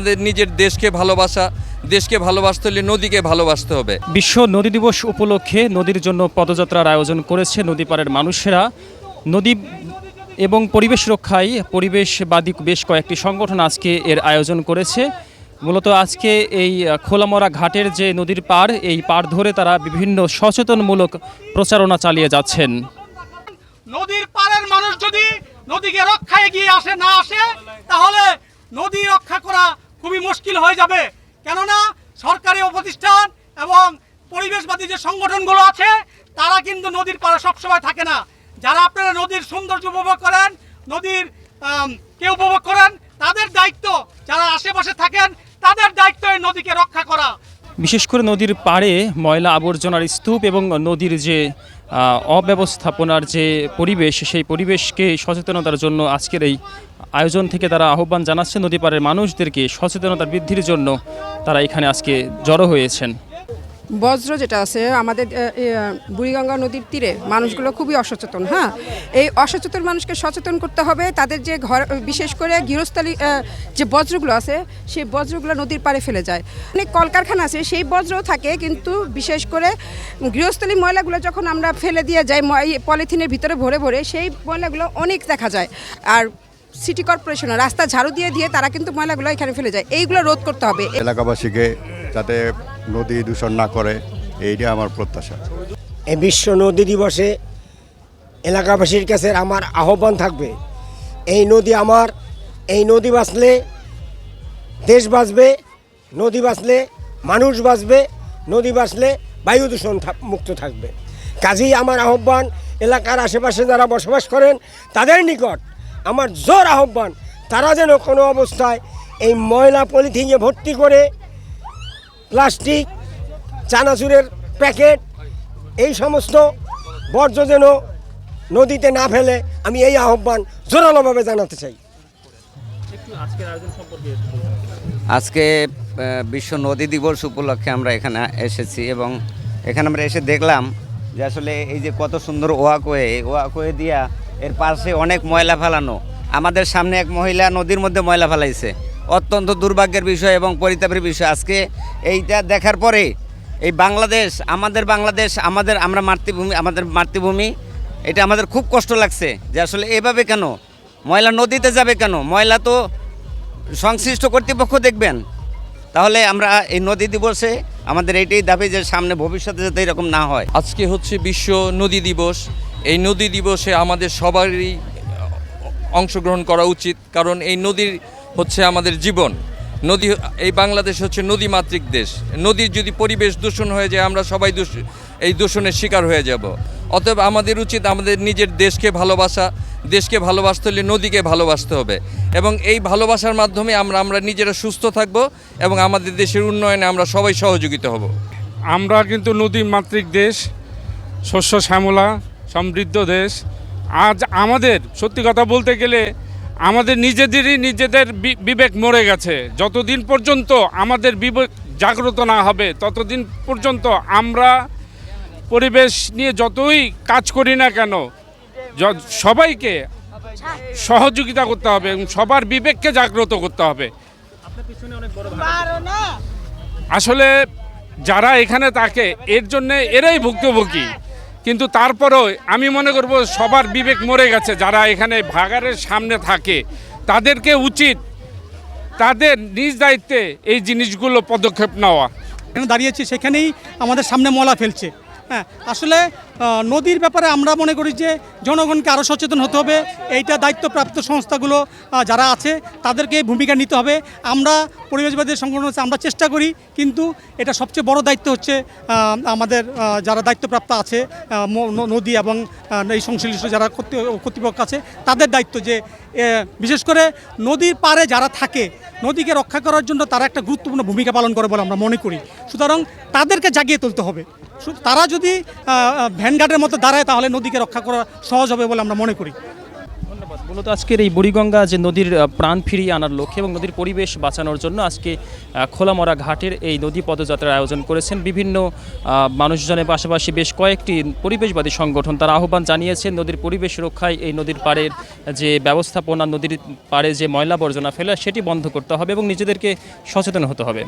আমাদের নিজের দেশকে ভালোবাসা। দেশকে ভালোবাসতে হলে নদীকে ভালোবাসতে হবে। বিশ্ব নদী দিবস উপলক্ষে নদীর জন্য পদযাত্রার আয়োজন করেছে নদী পাড়ের মানুষেরা। নদী এবং পরিবেশ রক্ষায় পরিবেশবাদী বেশ কয়েকটি সংগঠন আজকে এর আয়োজন করেছে। মূলত আজকে এই খোলামরা ঘাটের যে নদীর পাড়, এই পাড় ধরে তারা বিভিন্ন সচেতনমূলক প্রচারণা চালিয়ে যাচ্ছেন। নদীর পাড়ের মানুষ যদি নদীকে রক্ষায় এগিয়ে না আসে তাহলে নদী রক্ষা করা খুবই মুশকিল হয়ে যাবে। কেননা সরকারি প্রতিষ্ঠান এবং পরিবেশবাদী যে সংগঠনগুলো আছে তারা কিন্তু নদীর পাড়ে সবসময় থাকে না। যারা আপনারা নদীর সৌন্দর্য উপভোগ করেন, নদীর কে উপভোগ করেন, তাদের দায়িত্ব, যারা আশেপাশে থাকেন তাদের দায়িত্ব এই নদীকে রক্ষা করা। বিশেষ করে নদীর পাড়ে ময়লা আবর্জনার স্তূপ এবং নদীর যে অব্যবস্থাপনার যে পরিবেশ, সেই পরিবেশকে সচেতনতার জন্য আজকের এই আয়োজন থেকে তারা আহ্বান জানাচ্ছে নদী পাড়ের মানুষদেরকে সচেতনতা বৃদ্ধির জন্য তারা এখানে আজকে জড়ো হয়েছেন। বজ্র যেটা আছে আমাদের বুড়িগঙ্গা নদীর তীরে মানুষগুলো খুবই অসচেতন। হ্যাঁ, এই অসচেতন মানুষকে সচেতন করতে হবে। তাদের যে ঘর, বিশেষ করে গৃহস্থলী যে বজ্রগুলো আছে সেই বজ্রগুলো নদীর পাড়ে ফেলে যায়। অনেক কলকারখানা আছে সেই বজ্র থাকে, কিন্তু বিশেষ করে গৃহস্থলী ময়লাগুলো যখন আমরা ফেলে দিয়ে যাই পলিথিনের ভিতরে ভরে ভরে, সেই ময়লাগুলো অনেক দেখা যায়। আর সিটি কর্পোরেশনের রাস্তা ঝাড়ু দিয়ে দিয়ে তারা কিন্তু ময়লাগুলো এখানে ফেলে যায়। এইগুলো রোধ করতে হবে। এলাকাবাসীকে যাতে নদী দূষণ না করে, এইটা আমার প্রত্যাশা। এই বিশ্ব নদী দিবসে এলাকাবাসীর কাছে আমার আহ্বান থাকবে, এই নদী আমার, এই নদী বাঁচলে দেশ বাঁচবে, নদী বাঁচলে মানুষ বাঁচবে, নদী বাঁচলে বায়ু দূষণ মুক্ত থাকবে। কাজেই আমার আহ্বান, এলাকার আশেপাশে যারা বসবাস করেন তাদের নিকট আমার জোর আহ্বান, তারা যেন কোনো অবস্থায় এই ময়লা পলিথিনে ভর্তি করে প্লাস্টিক, চানাচুরের প্যাকেট, এই সমস্ত বর্জ্য যেন নদীতে না ফেলে, আমি এই আহ্বান জোরালোভাবে জানাতে চাই। আজকে বিশ্ব নদী দিবস উপলক্ষে আমরা এখানে এসেছি এবং এখানে আমরা এসে দেখলাম যে আসলে এই যে কত সুন্দর ওয়াকওয়ে, এই ওয়াকওয়ে দিয়া এর পাশে অনেক ময়লা ফেলানো। আমাদের সামনে এক মহিলা নদীর মধ্যে ময়লা ফেলাইছে, অত্যন্ত দুর্ভাগ্যের বিষয় এবং পরিতাপের বিষয়। আজকে এইটা দেখার পরে এই বাংলাদেশ, আমরা মাতৃভূমি, এটা আমাদের খুব কষ্ট লাগছে যে আসলে এভাবে কেন ময়লা নদীতে যাবে, কেন ময়লা তো সংশ্লিষ্ট কর্তৃপক্ষ দেখবেন। তাহলে আমরা এই নদী দিবসে আমাদের এইটাই দাবি যে সামনে ভবিষ্যতে যাতে এরকম না হয়। আজকে হচ্ছে বিশ্ব নদী দিবস। এই নদী দিবসে আমাদের সবারই অংশগ্রহণ করা উচিত, কারণ এই নদী হচ্ছে আমাদের জীবন। নদী, এই বাংলাদেশ হচ্ছে নদীমাতৃক দেশ। নদীর যদি পরিবেশ দূষণ হয়ে যায় আমরা সবাই এই দূষণের শিকার হয়ে যাব। অতএব আমাদের উচিত আমাদের নিজের দেশকে ভালোবাসা। দেশকে ভালোবাসতে হলে নদীকে ভালোবাসতে হবে এবং এই ভালোবাসার মাধ্যমে আমরা নিজেরা সুস্থ থাকব এবং আমাদের দেশের উন্নয়নে আমরা সবাই সহযোগিতা হব। আমরা কিন্তু নদী মাতৃক দেশ, শস্য শ্যামলা সমৃদ্ধ দেশ। আজ আমাদের সত্যি কথা বলতে গেলে আমাদের নিজেদের বিবেক মরে গেছে। যতদিন পর্যন্ত আমাদের বিবেক জাগ্রত না হবে ততদিন পর্যন্ত আমরা পরিবেশ নিয়ে যতই কাজ করি না কেন সবাইকে সহযোগিতা করতে হবে এবং সবার বিবেককে জাগ্রত করতে হবে। আসলে যারা এখানে থাকে এর জন্য এরাই ভুক্তভোগী, কিন্তু তারপরেও আমি মনে করব সবার বিবেক মরে গেছে। যারা এখানে ভাগাড়ের সামনে থাকে তাদেরকে উচিত তাদের নিজ দায়িত্বে এই জিনিসগুলো পদক্ষেপ নেওয়া। এখানে দাঁড়িয়েছি, সেখানেই আমাদের সামনে ময়লা ফেলছে। হ্যাঁ, আসলে নদীর ব্যাপারে আমরা মনে করি যে জনগণকে আরও সচেতন হতে হবে। এইটা দায়িত্বপ্রাপ্ত সংস্থাগুলো যারা আছে তাদেরকে ভূমিকা নিতে হবে। আমরা পরিবেশবাদী সংগঠন আছে, আমরা চেষ্টা করি, কিন্তু এটা সবচেয়ে বড় দায়িত্ব হচ্ছে আমাদের যারা দায়িত্বপ্রাপ্ত আছে নদী এবং এই সংশ্লিষ্ট যারা কর্তৃপক্ষ আছে তাদের দায়িত্ব যে বিশেষ করে নদীর পাড়ে যারা থাকে নদীকে রক্ষা করার জন্য তারা একটা গুরুত্বপূর্ণ ভূমিকা পালন করে বলে আমরা মনে করি। সুতরাং তাদেরকে জাগিয়ে তুলতে হবে। তারা যদি ভ্যানগার্ডের মতো দাঁড়ায় তাহলে নদীকে রক্ষা করা সহজ হবে বলে আমরা মনে করি। ধন্যবাদ। মূলত আজকের এই বুড়িগঙ্গা যে নদীর প্রাণ ফিরিয়ে আনার লক্ষ্যে এবং নদীর পরিবেশ বাঁচানোর জন্য আজকে খোলামরা ঘাটের এই নদী পদযাত্রার আয়োজন করেছেন বিভিন্ন মানুষজনের পাশাপাশি বেশ কয়েকটি পরিবেশবাদী সংগঠন। তারা আহ্বান জানিয়েছেন নদীর পরিবেশ রক্ষায় এই নদীর পাড়ের যে ব্যবস্থাপনা, নদীর পাড়ে যে ময়লা বর্জনা ফেলা সেটি বন্ধ করতে হবে এবং নিজেদেরকে সচেতন হতে হবে।